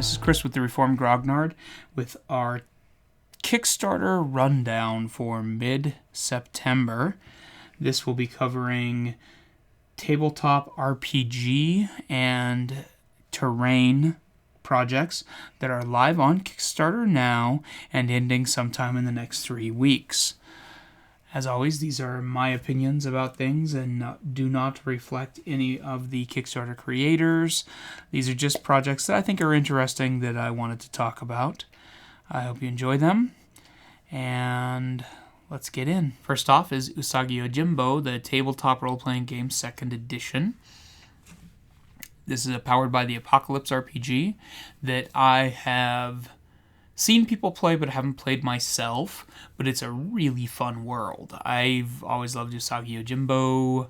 This is Kris with the Reformed Grognard with our Kickstarter rundown for mid-September. This will be covering tabletop RPG and terrain projects that are live on Kickstarter now and ending sometime in the next 3 weeks. As always, these are my opinions about things and do not reflect any of the Kickstarter creators. These are just projects that I think are interesting that I wanted to talk about. I hope you enjoy them. And let's get in. First off is Saga Yojimbo, the tabletop role-playing game 2nd edition. This is powered by the Apocalypse RPG that I have seen people play but haven't played myself, but it's a really fun world. I've always loved Saga Yojimbo,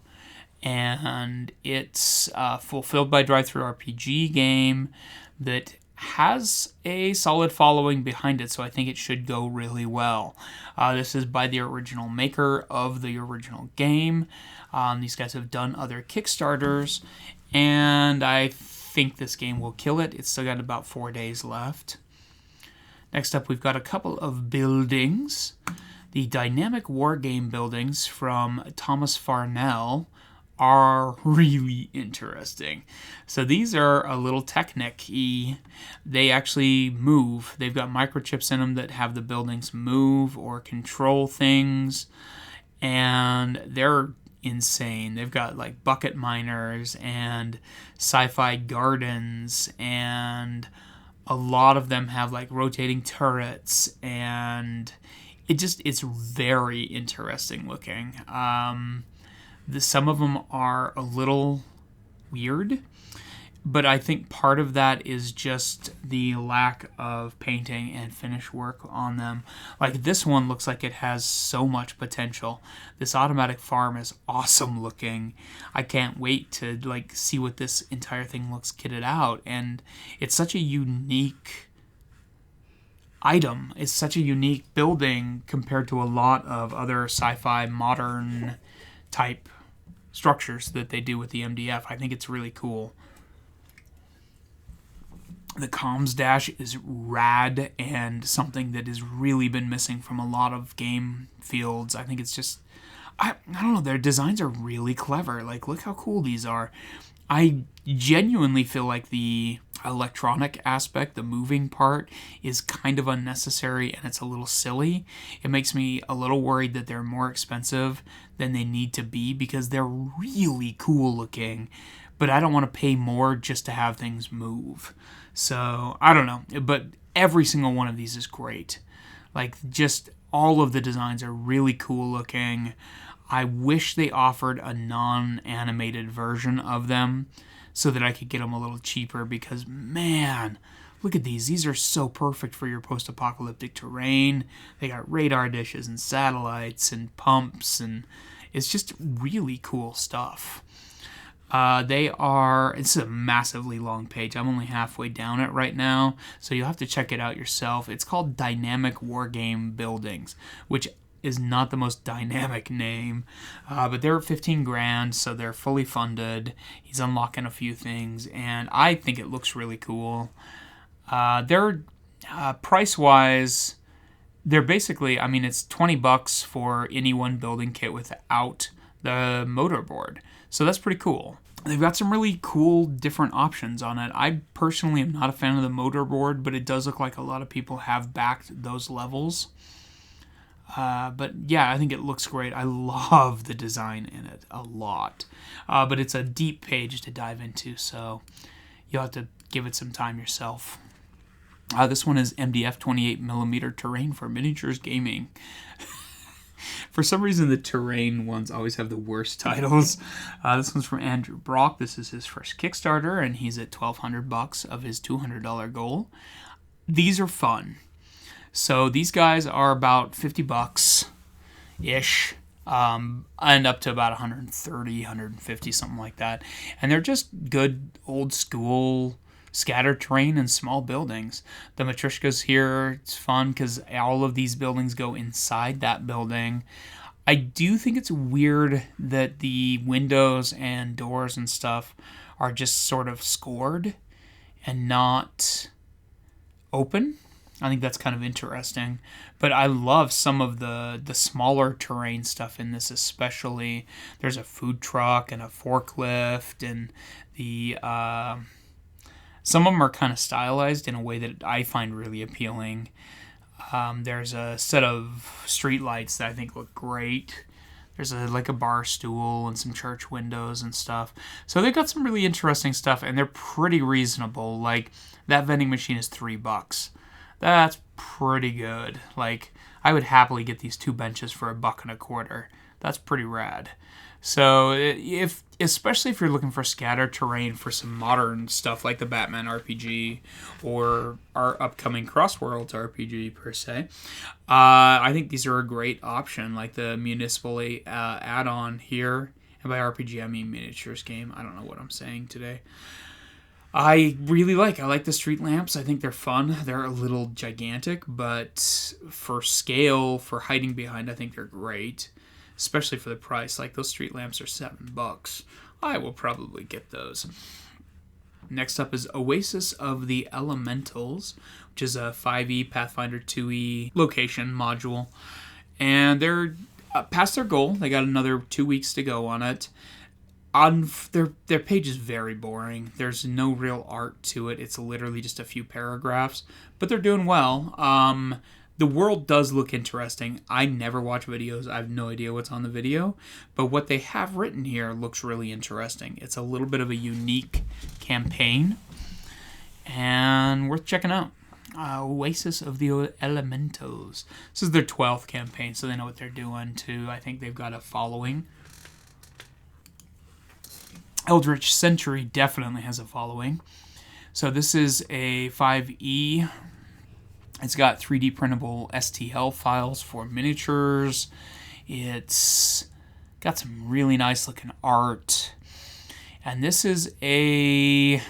and it's a fulfilled by drive-through RPG game that has a solid following behind it, so I think it should go really well. This is by the original maker of the original game. These guys have done other Kickstarters, and I think this game will kill it. It's still got about 4 days left. Next up, we've got a couple of buildings. The dynamic wargame buildings from Thomas Farnell are really interesting. So these are a little Technic-y. They actually move. They've got microchips in them that have the buildings move or control things, and they're insane. They've got like bucket miners and sci-fi gardens, and a lot of them have like rotating turrets, and it's very interesting looking. Some of them are a little weird, but I think part of that is just the lack of painting and finish work on them. Like this one looks like it has so much potential. This automatic farm is awesome looking. I can't wait to like see what this entire thing looks kitted out, and it's such a unique item. It's such a unique building compared to a lot of other sci-fi modern type structures that they do with the MDF. I think it's really cool. The comms dash is rad and something that has really been missing from a lot of game fields. I think it's just, I don't know, their designs are really clever. Like, look how cool these are. I genuinely feel like the electronic aspect, the moving part, is kind of unnecessary and it's a little silly. It makes me a little worried that they're more expensive than they need to be because they're really cool looking, but I don't want to pay more just to have things move. So, I don't know, but every single one of these is great. Like, just all of the designs are really cool looking. I wish they offered a non-animated version of them so that I could get them a little cheaper because, man, look at these. These are so perfect for your post-apocalyptic terrain. They got radar dishes and satellites and pumps, and it's just really cool stuff. It's a massively long page. I'm only halfway down it right now, so you'll have to check it out yourself. It's called Dynamic Wargame Buildings, which is not the most dynamic name, but they're $15,000, so they're fully funded. He's unlocking a few things, and I think it looks really cool. They're price-wise, they're basically, I mean, it's $20 for any one building kit without the motor board. So that's pretty cool. They've got some really cool different options on it. I personally am not a fan of the motor board, but it does look like a lot of people have backed those levels. But yeah, I think it looks great. I love the design in it a lot. But it's a deep page to dive into, so you'll have to give it some time yourself. This one is MDF 28mm terrain for miniatures gaming. For some reason, the terrain ones always have the worst titles. This one's from Andrew Brock. This is his first Kickstarter, and he's at $1,200 of his $200 goal. These are fun. So these guys are about $50-ish, and up to about 130, 150, something like that. And they're just good old school scattered terrain and small buildings. The Matryoshkas here, it's fun because all of these buildings go inside that building. I do think it's weird that the windows and doors and stuff are just sort of scored and not open. I think that's kind of interesting. But I love some of the smaller terrain stuff in this, especially. There's a food truck and a forklift, and the some of them are kind of stylized in a way that I find really appealing. There's a set of street lights that I think look great. There's like a bar stool and some church windows and stuff. So they've got some really interesting stuff, and they're pretty reasonable. Like, that vending machine is $3. That's pretty good. Like, I would happily get these 2 benches for $1.25. That's pretty rad. So especially if you're looking for scatter terrain for some modern stuff like the Batman RPG or our upcoming Crossworlds RPG per se, I think these are a great option. Like the municipal add-on here, and by RPG I mean miniatures game. I don't know what I'm saying today. I like the street lamps. I think they're fun. They're a little gigantic, but for scale, for hiding behind, I think they're great. Especially for the price. Like, those street lamps are $7. I will probably get those. Next up is Oasis of the Elementals, which is a 5e Pathfinder 2e location module. And they're past their goal. They got another 2 weeks to go on it. Their page is very boring. There's no real art to it. It's literally just a few paragraphs. But they're doing well. The world does look interesting. I never watch videos. I have no idea what's on the video. But what they have written here looks really interesting. It's a little bit of a unique campaign and worth checking out. Oasis of the Elementals. This is their 12th campaign, so they know what they're doing too. I think they've got a following. Eldritch Century definitely has a following. So this is a 5e. It's got 3D printable STL files for miniatures. It's got some really nice looking art. And this is it's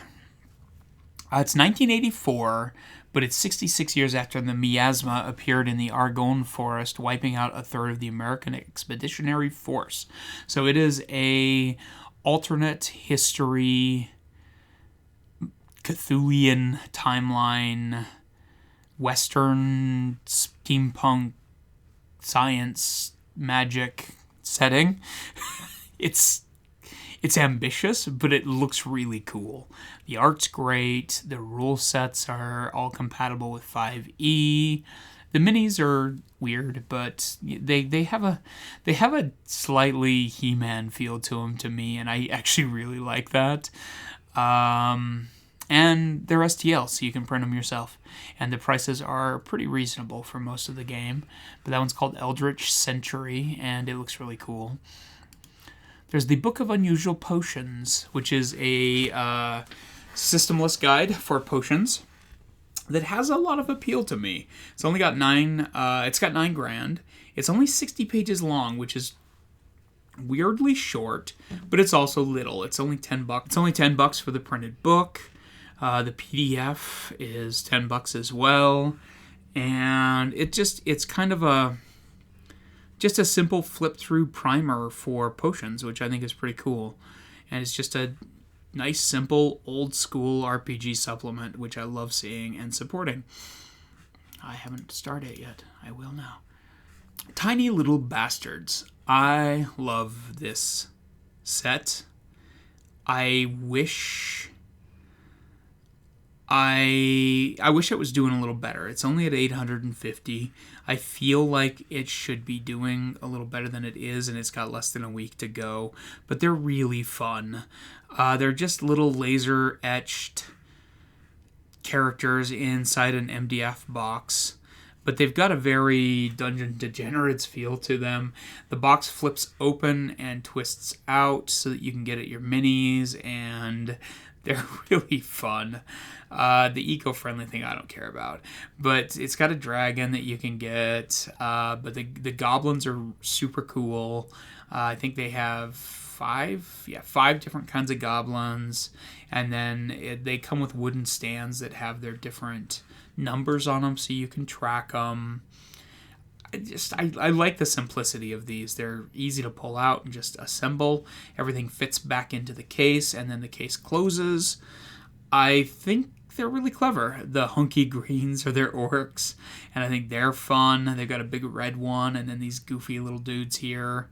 1984, but it's 66 years after the miasma appeared in the Argonne forest, wiping out a third of the American Expeditionary Force. So it is a alternate history, Cthulhian timeline, Western steampunk science magic setting. It's ambitious, but it looks really cool. The art's great. The rule sets are all compatible with 5e. The minis are weird, but they have a slightly He-Man feel to them to me, and I actually really like that. And they're STL, so you can print them yourself. And the prices are pretty reasonable for most of the game. But that one's called Eldritch Century, and it looks really cool. There's the Book of Unusual Potions, which is a systemless guide for potions that has a lot of appeal to me. It's only got it's got $9,000. It's only 60 pages long, which is weirdly short, but it's also little. It's only $10. It's only $10 for the printed book. The PDF is $10 as well, and it's kind of just a simple flip through primer for potions, which I think is pretty cool. And it's just a nice, simple, old school RPG supplement, which I love seeing and supporting. I haven't started it yet. I will now. Tiny Little Bastards. I love this set. I wish it was doing a little better. It's only at 850. I feel like it should be doing a little better than it is, and it's got less than a week to go. But they're really fun. They're just little laser-etched characters inside an MDF box. But they've got a very Dungeon Degenerates feel to them. The box flips open and twists out so that you can get at your minis, and they're really fun. The eco-friendly thing I don't care about. But it's got a dragon that you can get. But the goblins are super cool. I think they have five different kinds of goblins. And then they come with wooden stands that have their different numbers on them so you can track them. I like the simplicity of these. They're easy to pull out and just assemble. Everything fits back into the case, and then the case closes. I think they're really clever. The hunky greens are their orcs, and I think they're fun. They've got a big red one, and then these goofy little dudes here.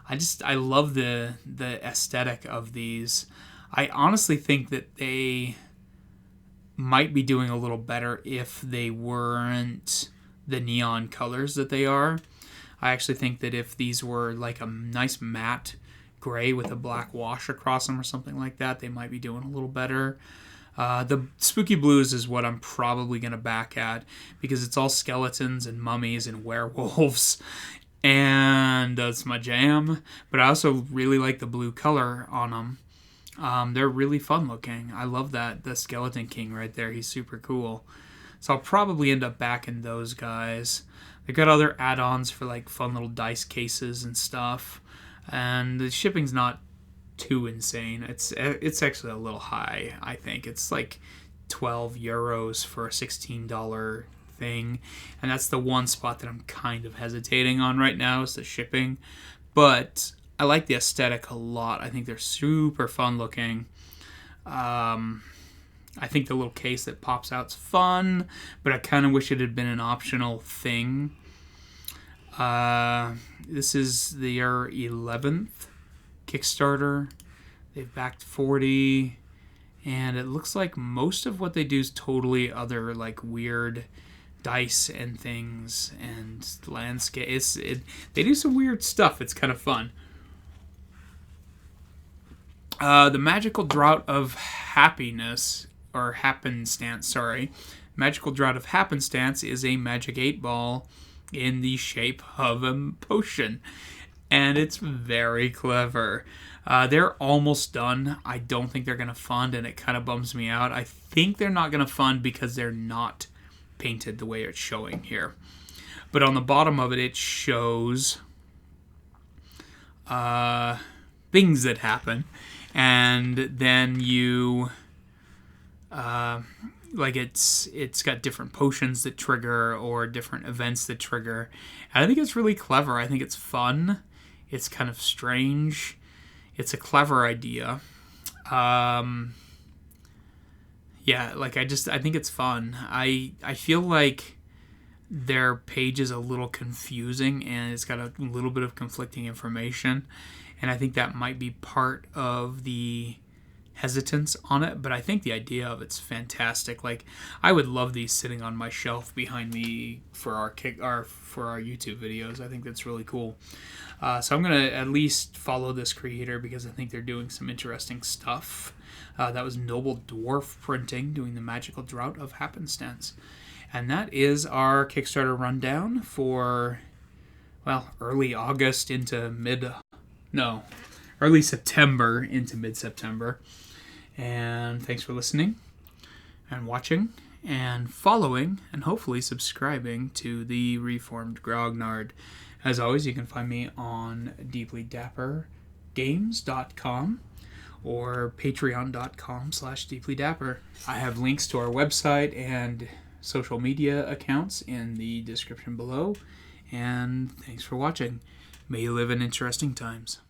I love the aesthetic of these. I honestly think that they might be doing a little better if they weren't the neon colors that they are. I actually think that if these were like a nice matte gray with a black wash across them or something like that, they might be doing a little better. The spooky blues is what I'm probably going to back at because it's all skeletons and mummies and werewolves, and that's my jam. But I also really like the blue color on them. They're really fun looking. I love that. The Skeleton King right there, he's super cool. So I'll probably end up backing those guys. They've got other add-ons for like fun little dice cases and stuff. And the shipping's not too insane. It's actually a little high, I think. It's like 12 euros for a $16 thing. And that's the one spot that I'm kind of hesitating on right now is the shipping. But I like the aesthetic a lot. I think they're super fun looking. I think the little case that pops out's fun, but I kind of wish it had been an optional thing. This is their 11th Kickstarter. They've backed 40, and it looks like most of what they do is totally other like weird dice and things and landscape. They do some weird stuff. It's kind of fun. The Magical Drought of Happiness, or Happenstance, sorry. Magical Drought of Happenstance is a magic 8-ball in the shape of a potion. And it's very clever. They're almost done. I don't think they're going to fund, and it kind of bums me out. I think they're not going to fund because they're not painted the way it's showing here. But on the bottom of it, it shows things that happen. And then you... like it's got different potions that trigger or different events that trigger. And I think it's really clever. I think it's fun. It's kind of strange. It's a clever idea. Yeah, like I think it's fun. I feel like their page is a little confusing and it's got a little bit of conflicting information. And I think that might be part of the hesitance on it, but I think the idea of it's fantastic. Like, I would love these sitting on my shelf behind me for our YouTube videos. I think that's really cool. So I'm gonna at least follow this creator because I think they're doing some interesting stuff. That was Noble Dwarf Printing doing the Magical Drought of Happenstance, and that is our Kickstarter rundown for early August into early September into mid-September. And thanks for listening and watching and following and hopefully subscribing to the Reformed Grognard. As always, you can find me on deeplydappergames.com or patreon.com/deeplydapper. I have links to our website and social media accounts in the description below. And thanks for watching. May you live in interesting times.